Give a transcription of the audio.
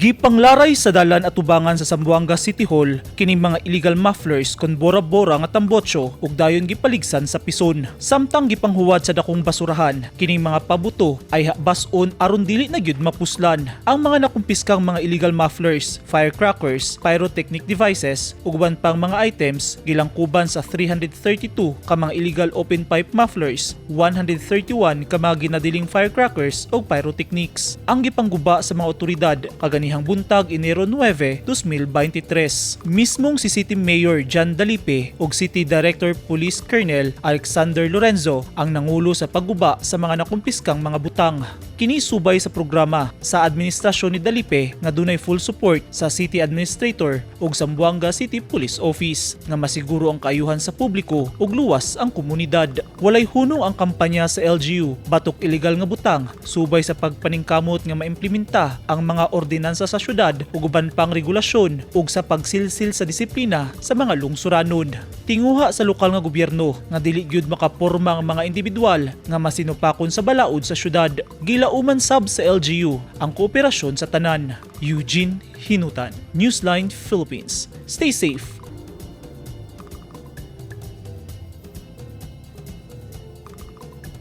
Gipanglaray sa dalan at tubangan sa Zamboanga City Hall kining mga illegal mufflers kon bora-bora nga tambotso ug dayon gipaligsan sa pison. Samtang gipanghuwad sa dakong basurahan, kining mga pabuto ay bason aron dili na gyud mapuslan. Ang mga nakumpiskang mga illegal mufflers, firecrackers, pyrotechnic devices ug uban pang mga items gilangkuban sa 332 ka mga illegal open pipe mufflers, 131 ka mga ginadiling firecrackers ug pyrotechnics. Ang gipangguba sa mga otoridad kaganihang buntag Enero 9, 2023. Mismong si City Mayor John Dalipe ug City Director Police Colonel Alexander Lorenzo ang nangulo sa pagguba sa mga nakumpiskang mga butang. Kini subay sa programa sa administrasyon ni Dalipe nga dunay full support sa City Administrator ug Zamboanga City Police Office nga masiguro ang kaayuhan sa publiko ug luwas ang komunidad. Walay hunong ang kampanya sa LGU batok illegal nga butang subay sa pagpaningkamot nga maimplementa ang mga ordinansa sa syudad ug uban pang regulasyon ug sa pagsilsil sa disiplina sa mga lungsuranon. Tinguha sa lokal nga gobyerno nga dili gyud makaporma ang mga individual nga masinupakon sa balaod sa syudad. Gilauman sab sa LGU ang kooperasyon sa tanan. Eugene Hinutan, Newsline Philippines. Stay safe